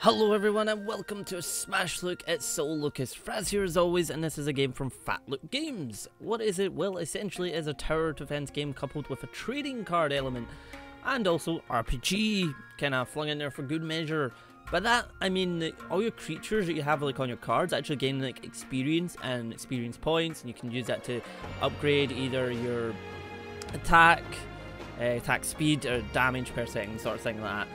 Hello everyone and welcome to a smash look at Locus. Fraz here as always, and this is a game from Fat Look Games. What is it? Well, essentially it's a tower defense game coupled with a trading card element and also RPG kind of flung in there for good measure. By that I mean all your creatures that you have like on your cards actually gain like experience and experience points, and you can use that to upgrade either your attack speed or damage per second, sort of thing like that.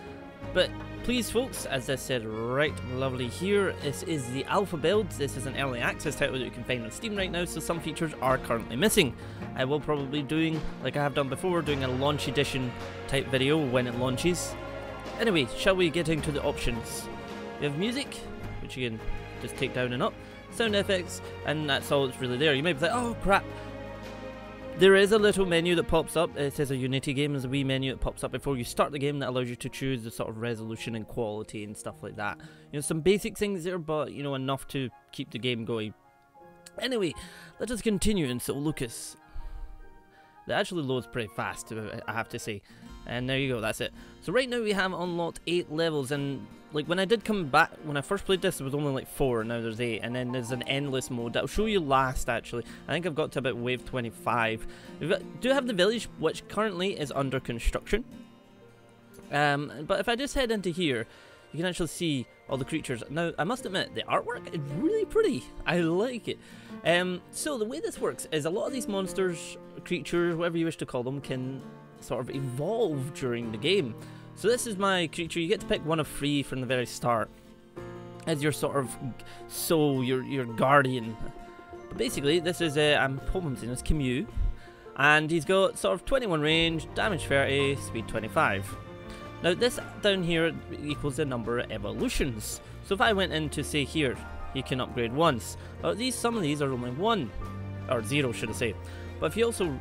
But please folks, as I said right lovely here, this is the alpha build. This is an early access title that you can find on Steam right now, so some features are currently missing. I will probably doing, like I have done before, doing a launch edition type video when it launches. Anyway, shall we get into the options? We have music, which you can just take down and up, sound effects, and that's all that's really there. You may be like, oh crap. There is a little menu that pops up. It says a Unity game. There's a wee menu that pops up before you start the game that allows you to choose the sort of resolution and quality and stuff like that. You know, some basic things there, but you know, enough to keep the game going. Anyway, let us continue in Locus. That actually loads pretty fast, I have to say. And there you go, that's it. So right now we have unlocked 8 levels, and like when I did come back, when I first played this, there was only like 4, now there's 8, and then there's an endless mode that I'll show you last actually. I think I've got to about wave 25. Do have the village, which currently is under construction. But if I just head into here, you can actually see all the creatures. Now, I must admit, the artwork is really pretty. I like it. So the way this works is a lot of these monsters, creatures, whatever you wish to call them, can sort of evolve during the game. So this is my creature. You get to pick one of 3 from the very start as your sort of soul, your guardian. But basically, this is I'm hoping this Camus, and he's got sort of 21 range, damage 30, speed 25. Now this down here equals the number of evolutions. So if I went into say here, he can upgrade once. But some of these are only 1 or 0, should I say. But if you also,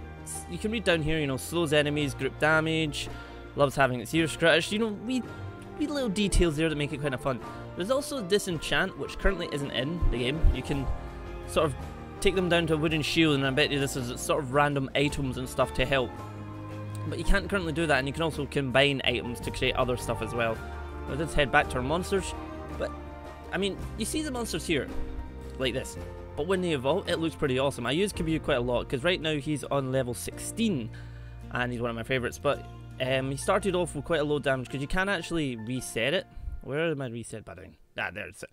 you can read down here, you know, slows enemies, group damage, loves having its ears scratched, you know, we little details there that make it kind of fun. There's also disenchant, which currently isn't in the game. You can sort of take them down to a wooden shield, and I bet you this is sort of random items and stuff to help. But you can't currently do that, and you can also combine items to create other stuff as well. Let's head back to our monsters. But, I mean, you see the monsters here, like this. But when they evolve, it looks pretty awesome. I use Camus quite a lot, because right now he's on level 16, and he's one of my favourites. But he started off with quite a low damage, because you can actually reset it. Where am I reset button? Ah, there's it.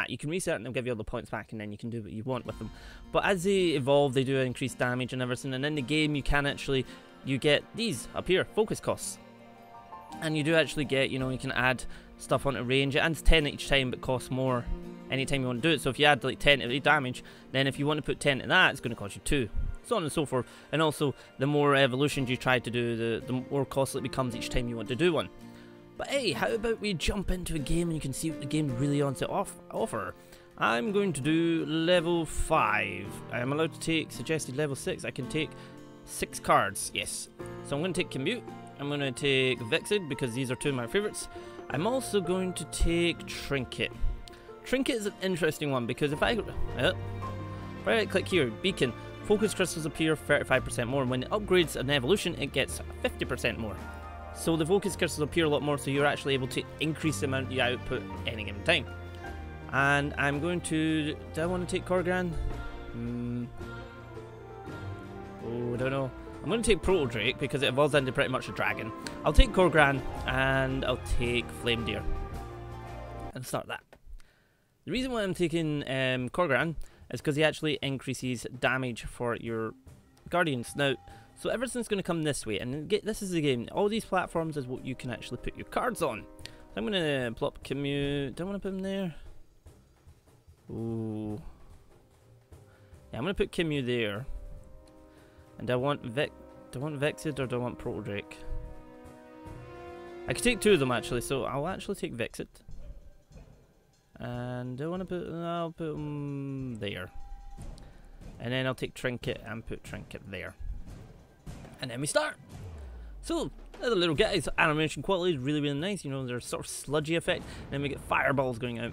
You can reset it and they'll give you all the points back, and then you can do what you want with them. But as they evolve, they do increase damage and everything, and in the game you can actually, you get these up here, focus costs. And you do actually get, you know, you can add stuff onto range. It adds 10 each time, but costs more anytime you want to do it. So if you add like 10 to the damage, then if you want to put 10 to that, it's going to cost you 2. So on and so forth. And also, the more evolutions you try to do, the more costly it becomes each time you want to do one. But hey, how about we jump into a game and you can see what the game really wants to offer. I'm going to do level 5. I am allowed to take suggested level 6. I can take 6 cards, yes. So I'm going to take Camus. I'm going to take Vexed, because these are 2 of my favourites. I'm also going to take Trinket. Trinket is an interesting one, because if I right click here, Beacon, focus crystals appear 35% more, and when it upgrades an evolution it gets 50% more. So the focus crystals appear a lot more, so you're actually able to increase the amount you output any given time. And I'm going to, do I want to take Corgan? Oh, I don't know. I'm going to take Proto Drake because it evolves into pretty much a dragon. I'll take Corgan and I'll take Flame Deer and start that. The reason why I'm taking Corgan is because he actually increases damage for your guardians. Now, so everything's going to come this way, and this is the game. All these platforms is what you can actually put your cards on. So I'm going to plop Camus. Do I want to put him there? Ooh. Yeah, I'm going to put Camus there. And do I want Vexed or do I want Proto Drake? I could take 2 of them actually, so I'll actually take Vexed. And do I want to put, I'll put them there. And then I'll take Trinket and put Trinket there. And then we start. So, the little guys, animation quality is really, really nice. You know, there's sort of sludgy effect. And then we get fireballs going out.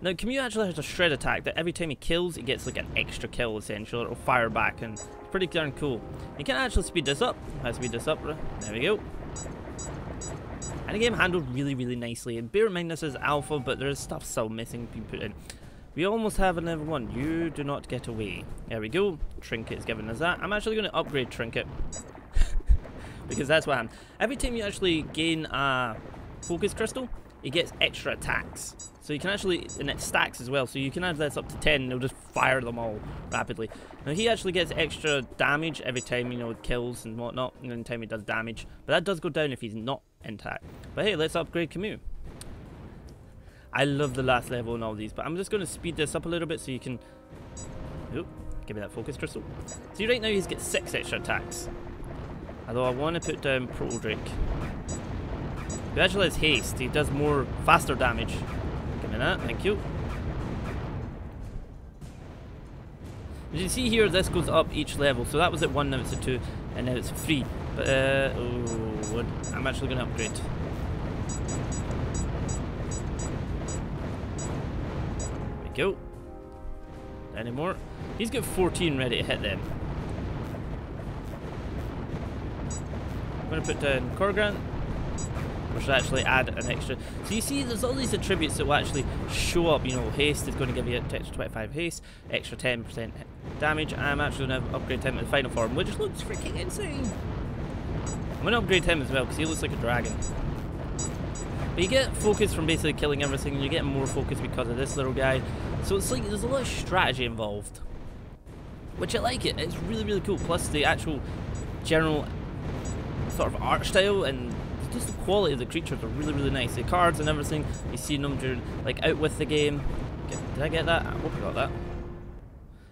Now, Camus actually has a shred attack that every time he kills, he gets like an extra kill essentially. It'll fire back, and it's pretty darn cool. You can actually speed this up. I speed this up. There we go. And the game handled really, really nicely. And bear in mind this is alpha, but there is stuff still missing being put in. We almost have a level 1. You do not get away. There we go. Trinket is giving us that. I'm actually going to upgrade Trinket. Because that's what happens. Every time you actually gain a focus crystal, it gets extra attacks. So you can actually, and it stacks as well, so you can have this up to 10 and it'll just fire them all rapidly. Now he actually gets extra damage every time, you know, it kills and whatnot, and every time he does damage. But that does go down if he's not intact. But hey, let's upgrade Camus. I love the last level and all these, but I'm just going to speed this up a little bit so you can... Oop, give me that focus crystal. See, right now he's got 6 extra attacks. Although I want to put down Proto Drake. He actually has haste, he does more, faster damage. Give me that, thank you. As you see here, this goes up each level. So that was at 1, now it's at 2, and now it's 3. But, oh, I'm actually going to upgrade. There we go. Any more? He's got 14 ready to hit them. I'm going to put down Corgan, which will actually add an extra. So you see, there's all these attributes that will actually show up. You know, haste is going to give you extra 25 haste, extra 10% damage. I'm actually going to upgrade him to the final form, which looks freaking insane. I'm going to upgrade him as well because he looks like a dragon. But you get focus from basically killing everything, and you get more focus because of this little guy. So it's like there's a lot of strategy involved, which I like it. It's really, really cool. Plus the actual general sort of art style and just the quality of the creatures are really, really nice. The cards and everything, you see them during, like, out with the game. Did I get that? I hope I got that.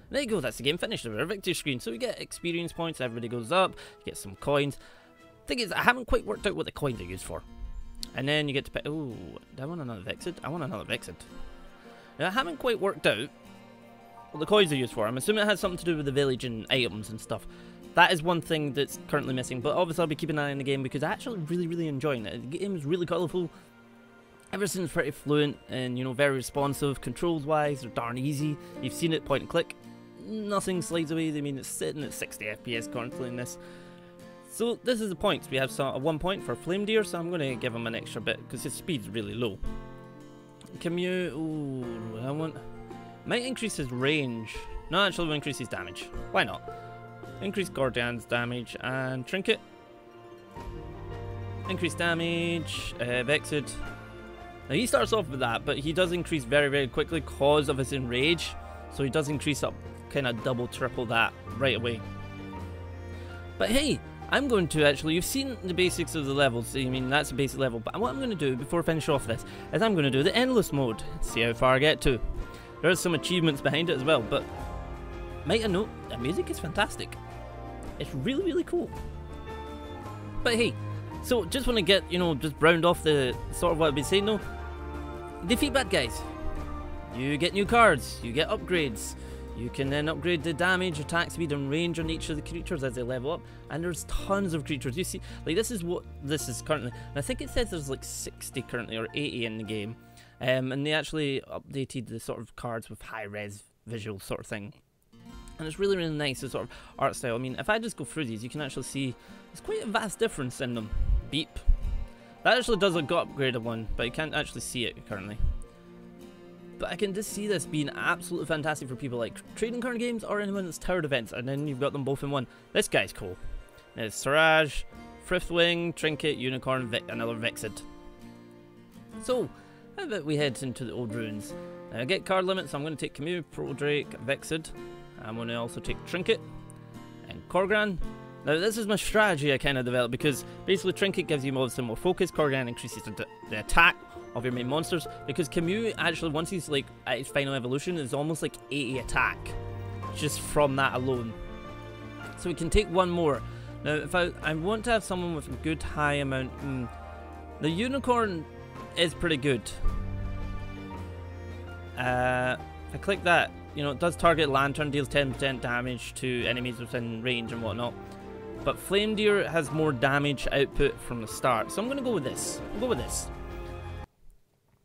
There you go, that's the game finished. There's our victory screen. So we get experience points, everybody goes up, you get some coins. Thing is, I haven't quite worked out what the coins are used for. And then you get to pick, oh, do I want another Vexed? I want another Vexed. Now, I haven't quite worked out what the coins are used for. I'm assuming it has something to do with the village and items and stuff. That is one thing that's currently missing, but obviously I'll be keeping an eye on the game because I actually really, really enjoying it. The game is really colourful, everything's pretty fluent and, you know, very responsive. Controls wise, they're darn easy. You've seen it, point and click. Nothing slides away. I mean, it's sitting at 60 FPS currently in this. So this is the points. We have a 1 point for Flame Deer, so I'm going to give him an extra bit because his speed's really low. Camus, ooh, I want... Might increase his range. No, actually will increase his damage. Why not? Increase Gordian's damage and Trinket. Increase damage, Vexed. Now he starts off with that, but he does increase very, very quickly because of his enrage. So he does increase up kind of double, triple that right away. But hey, I'm going to actually, you've seen the basics of the levels. I mean, that's a basic level. But what I'm going to do before I finish off this is I'm going to do the endless mode. See how far I get to. There's some achievements behind it as well, but might I note, the music is fantastic. It's really, really cool. But hey, so just want to get, you know, just round off the sort of what I've been saying though. Defeat bad guys. You get new cards, you get upgrades. You can then upgrade the damage, attack speed and range on each of the creatures as they level up. And there's tons of creatures. You see, like this is what this is currently. And I think it says there's like 60 currently or 80 in the game. And they actually updated the sort of cards with high res visual sort of thing. And it's really, really nice, the sort of art style. I mean, if I just go through these, you can actually see there's quite a vast difference in them. Beep. That actually does a got upgraded one, but you can't actually see it currently. But I can just see this being absolutely fantastic for people like trading card games or anyone that's towered events, and then you've got them both in one. This guy's cool. There's Siraj, Frithwing, Trinket, Unicorn, another Vexed. So, how about we head into the old ruins? Now I get card limits, so I'm going to take Camus, Proto Drake, Vexed. I'm going to also take Trinket and Corgan. Now this is my strategy I kind of developed because basically Trinket gives you more focus, Corgan increases the attack of your main monsters, because Camus actually, once he's like at his final evolution, is almost like 80 attack just from that alone. So we can take one more. Now if I want to have someone with a good high amount, the Unicorn is pretty good. If I click that, you know, it does target Lantern, deals 10% damage to enemies within range and whatnot. But Flame Deer has more damage output from the start, so I'm going to go with this. We'll go with this.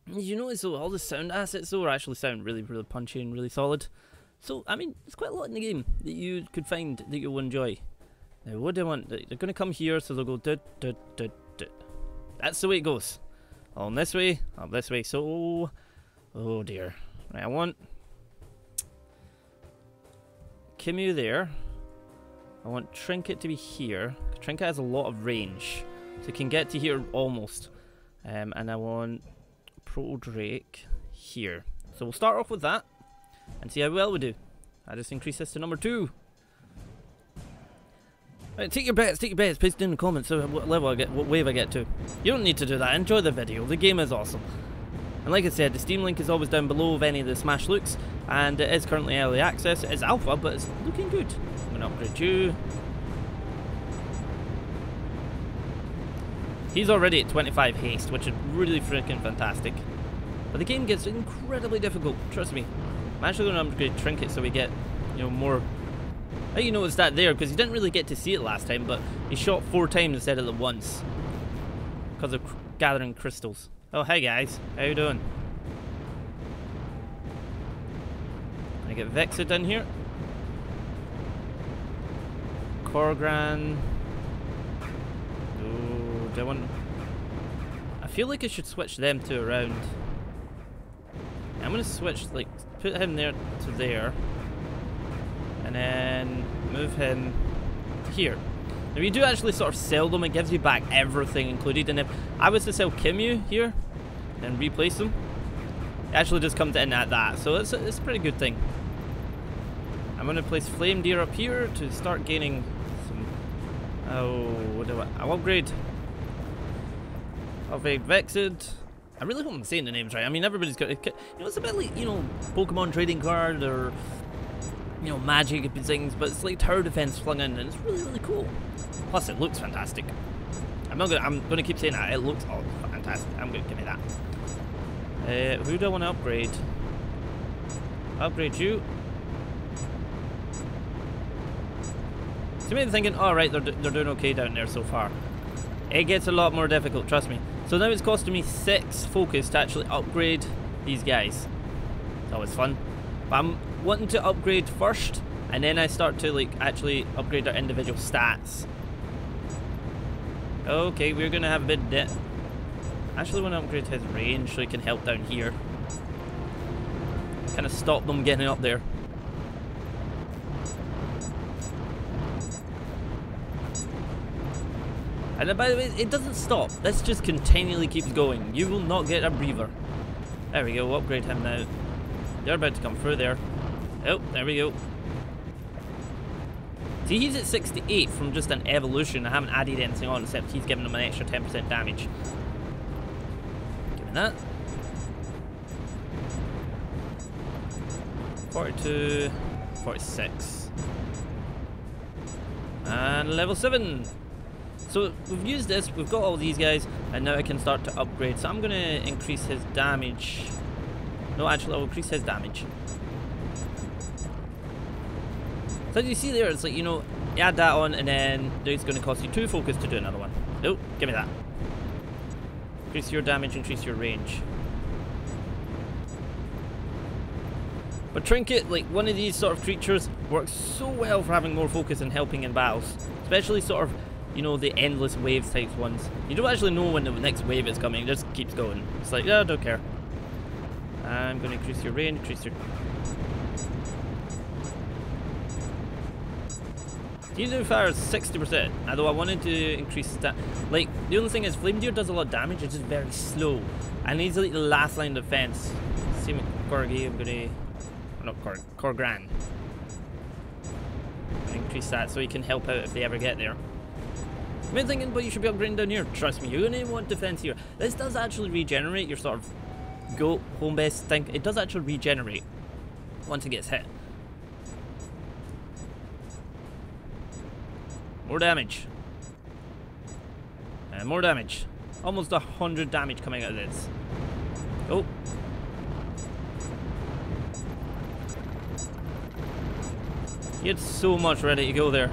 You notice though, all the sound assets though actually sound really, really punchy and really solid. So, I mean, there's quite a lot in the game that you could find that you'll enjoy. Now, what do I want? They're going to come here, so they'll go That's the way it goes. On this way, up this way. So, oh dear. Right, I want Kimu there. I want Trinket to be here. Trinket has a lot of range, so it can get to here almost. And I want Proto Drake here. So we'll start off with that and see how well we do. I just increase this to number 2. Right, take your bets, post in the comments so what level I get, what wave I get to. You don't need to do that, enjoy the video, the game is awesome. And like I said, the Steam link is always down below of any of the Smash looks, and it is currently early access. It is alpha, but it's looking good. I'm going to upgrade you. He's already at 25 haste, which is really freaking fantastic. But the game gets incredibly difficult, trust me. I'm actually going to upgrade Trinket so we get, you know, more. I think you noticed that there, because you didn't really get to see it last time, but he shot 4 times instead of the once. Because of gathering crystals. Oh, hey guys, how you doing? I get Vexed in here. Corgran. Oh, do I want... I feel like I should switch them two around. I'm gonna switch, like, put him there to there. And then move him to here. Now you do actually sort of sell them, it gives you back everything included, and if I was to sell Kimu here and replace them, it actually just comes in at that, so it's a pretty good thing. I'm going to place Flame Deer up here to start gaining some... Oh, what do I'll upgrade. Vexed. I really hope I'm saying the names right. I mean, everybody's got... You know, it's a bit like, you know, Pokemon trading card or... You know, magic and things, but it's like tower defense flung in, and it's really, really cool. Plus, it looks fantastic. I'm gonna keep saying that. It looks fantastic. I'm gonna give me that. Who do I want to upgrade? Upgrade you. So maybe thinking, all right, they're doing okay down there so far. It gets a lot more difficult, trust me. So now it's costing me 6 focus to actually upgrade these guys. It's always fun. But I'm wanting to upgrade first, and then I start to like actually upgrade their individual stats. Okay, we're gonna have a bit of debt. Actually want to upgrade his range so he can help down here. Kind of stop them getting up there. And then, by the way, it doesn't stop. This just continually keeps going. You will not get a breather. There we go, we'll upgrade him now. They're about to come through there. Oh, there we go. See, he's at 68 from just an evolution. I haven't added anything on except he's giving him an extra 10% damage. Give me that. 42, 46. And level 7. So we've used this, we've got all these guys, and now I can start to upgrade. So I'm going to increase his damage. No, actually, I'll increase his damage. So as you see there, it's like, you know, you add that on, and then it's going to cost you 2 focus to do another one. Oh, give me that. Increase your damage, increase your range. But Trinket, like one of these sort of creatures, works so well for having more focus and helping in battles. Especially sort of, you know, the endless waves type ones. You don't actually know when the next wave is coming, it just keeps going. It's like, yeah, I don't care. I'm going to increase your range, increase your... Deal fire is 60%, although I wanted to increase that. Like, the only thing is, Flame Deer does a lot of damage, it's just very slow. And he's like the last line of defense. Same with Corgi, I'm going to... Not Corgran. Increase that so he can help out if they ever get there. I've been thinking, but you should be upgrading down here. Trust me, you're going to want defense here. This does actually regenerate your sort of go home base thing. It does actually regenerate once it gets hit. More damage. And more damage. Almost 100 damage coming out of this. Oh. He had so much ready to go there.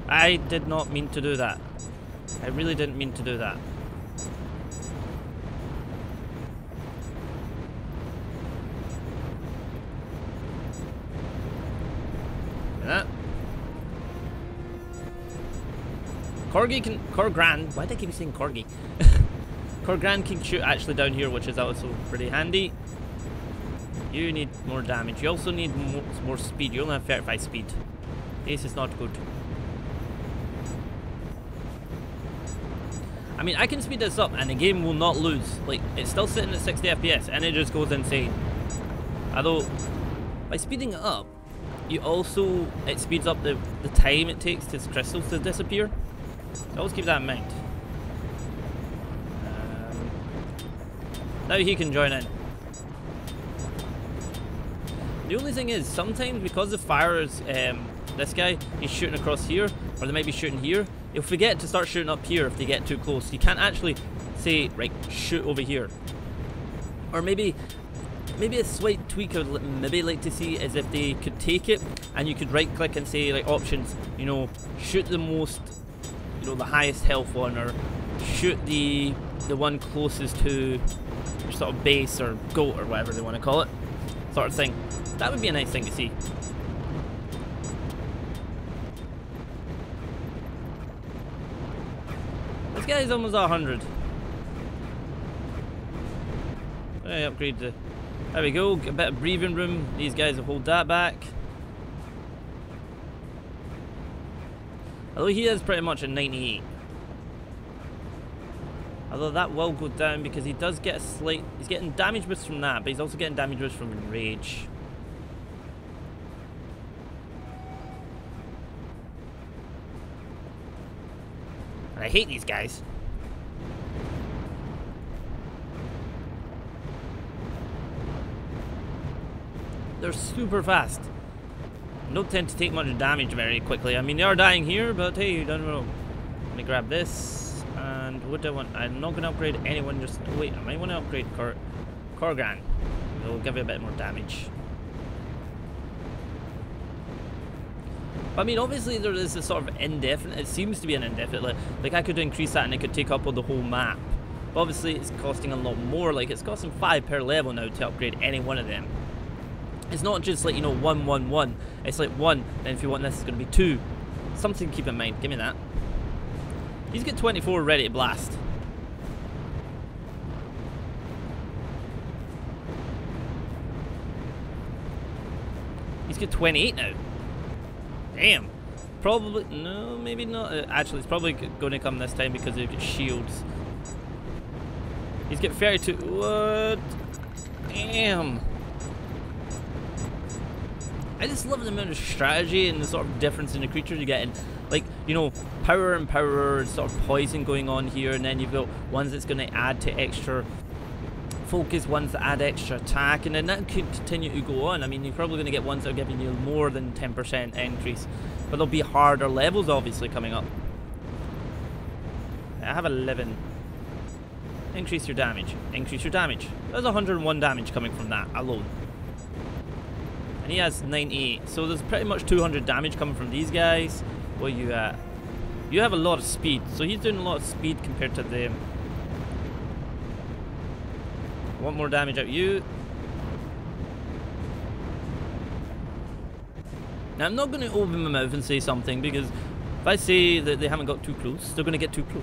I did not mean to do that. I really didn't mean to do that. That. Corgi can... Corgran. Why do I keep saying Corgi? Corgan can shoot actually down here, which is also pretty handy. You need more damage. You also need more speed. You only have 35 speed. This is not good. I mean, I can speed this up and the game will not lose. Like, it's still sitting at 60 FPS and it just goes insane. Although, by speeding it up, it speeds up the time it takes to crystals to disappear. So always keep that in mind. Now he can join in. The only thing is, sometimes because the fire is this guy, he's shooting across here, or they might be shooting here, he'll forget to start shooting up here if they get too close. You can't actually say, right, shoot over here. Or maybe a slight tweak I would maybe like to see is if they could take it and you could right click and say, like, options, you know, shoot the most, you know, the highest health one, or shoot the one closest to your sort of base or goat or whatever they want to call it, sort of thing. That would be a nice thing to see. This guy's almost 100. I upgrade the... There we go, a bit of breathing room. These guys will hold that back. Although he is pretty much at 98. Although that will go down because he does get a slight... He's getting damage boost from that, but he's also getting damage boost from enrage. And I hate these guys. They're super fast. Don't tend to take much damage very quickly. I mean, they are dying here, but hey, you don't know. Let me grab this. And what do I want? I'm not going to upgrade anyone. Just wait. I might want to upgrade Corgan. It'll give you a bit more damage. But, I mean, obviously there is a sort of indefinite. It seems to be an indefinite. Like I could increase that and it could take up on the whole map. But obviously, it's costing a lot more. Like it's costing 5 per level now to upgrade any one of them. It's not just like, you know, 1, 1, 1. It's like 1, then if you want this, it's going to be 2. Something to keep in mind. Give me that. He's got 24 ready to blast. He's got 28 now. Damn. Probably, no, maybe not. Actually, it's probably going to come this time because they've got shields. He's got 32. What? Damn. I just love the amount of strategy and the sort of difference in the creatures you get in. Like, you know, power and power, sort of poison going on here, and then you've got ones that's going to add to extra focus, ones that add extra attack, and then that could continue to go on. I mean, you're probably going to get ones that are giving you more than 10% increase, but there'll be harder levels obviously coming up. I have 11. Increase your damage. Increase your damage. There's 101 damage coming from that alone. And he has 98, so there's pretty much 200 damage coming from these guys. Well, you have a lot of speed, so he's doing a lot of speed compared to them. Want more damage out of you. Now, I'm not going to open my mouth and say something, because if I say that they haven't got too close, they're going to get too close.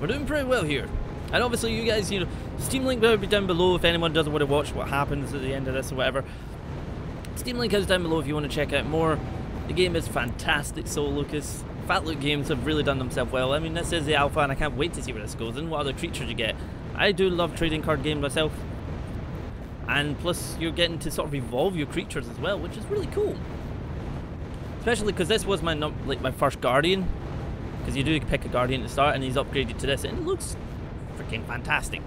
We're doing pretty well here. And obviously you guys, you know, Steam link will be down below if anyone doesn't want to watch what happens at the end of this or whatever. Steam link is down below if you want to check out more. The game is fantastic, so Locus. Fatlook Games have really done themselves well. I mean, this is the alpha and I can't wait to see where this goes and what other creatures you get. I do love trading card games myself. And plus you're getting to sort of evolve your creatures as well, which is really cool. Especially because this was my first Guardian. Because you do pick a Guardian to start and he's upgraded to this and it looks freaking fantastic.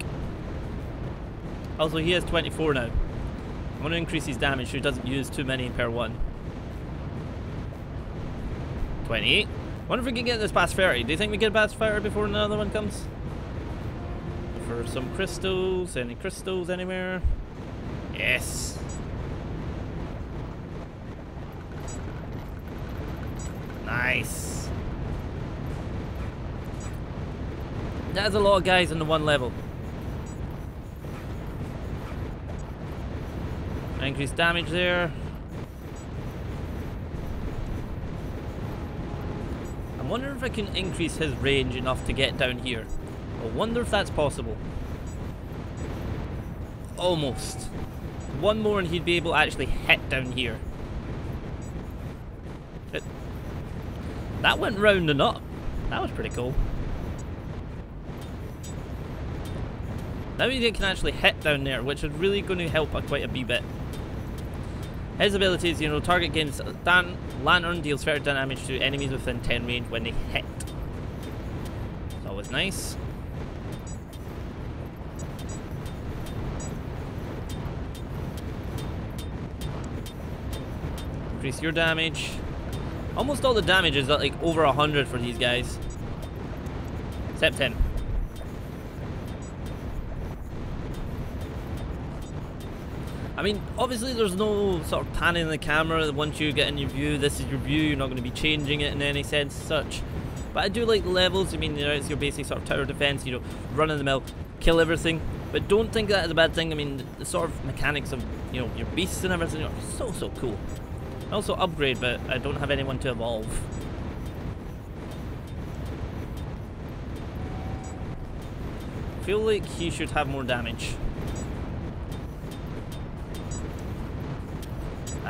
Also, he has 24 now. I'm going to increase his damage so he doesn't use too many per one. 28. Wonder if we can get this past 30. Do you think we get past 30 before another one comes? For some crystals. Any crystals anywhere? Yes. Nice. That's a lot of guys in the one level. Increased damage there. wonder if I can increase his range enough to get down here. I wonder if that's possible. Almost. One more and he'd be able to actually hit down here. That went round and up. That was pretty cool. Now he can actually hit down there, which is really going to help quite a wee bit. His abilities, you know, target gains lantern, deals 30 damage to enemies within 10 range when they hit. It's always nice. Increase your damage. Almost all the damage is like over 100 for these guys. Except him. I mean, obviously there's no sort of panning the camera. Once you get in your view, this is your view. You're not going to be changing it in any sense such. But I do like the levels. I mean, you know, it's your basic sort of tower defense, you know, run of the mill, kill everything. But don't think that is a bad thing. I mean, the sort of mechanics of, you know, your beasts and everything are so cool. I also upgrade, but I don't have anyone to evolve. I feel like he should have more damage.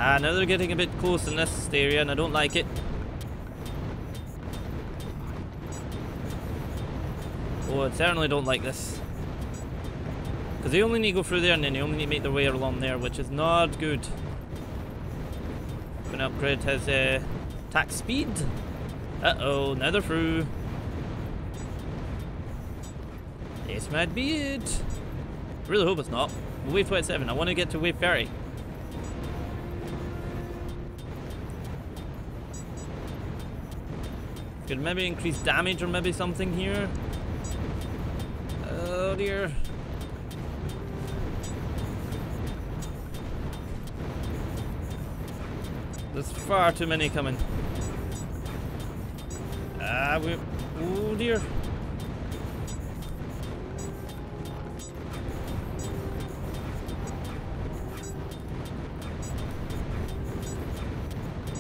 Ah, now they're getting a bit close in this area and I don't like it. Oh, I certainly don't like this. Because they only need to go through there and then they only need to make their way along there, which is not good. Gonna upgrade his attack speed. Uh-oh, now they're through. This might be it. Really hope it's not. Wave 27, I want to get to wave 30. Could maybe increase damage or maybe something here. Oh dear. There's far too many coming. Oh dear.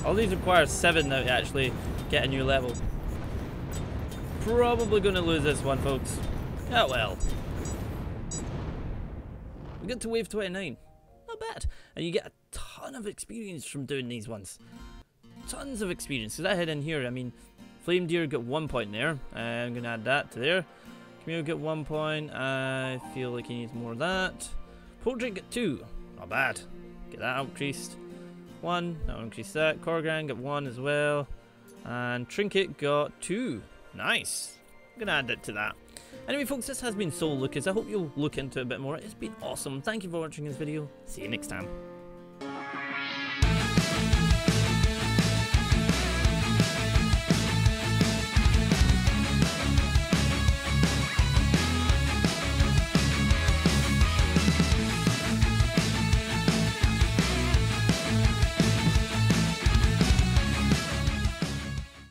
All these require 7 now to actually get a new level. Probably gonna lose this one, folks. Oh well. We get to wave 29. Not bad. And you get a ton of experience from doing these ones. Tons of experience. Because I head in here, I mean, Flame Deer got 1 point there. I'm gonna add that to there. Camille get 1 point. I feel like he needs more of that. Portrait get 2. Not bad. Get that increased. 1. That'll increase that. Corgan got 1 as well. And Trinket got 2. Nice. I'm gonna add it to that. Anyway, folks, this has been Soul Lucas. I hope you'll look into it a bit more. It's been awesome. Thank you for watching this video. See you next time.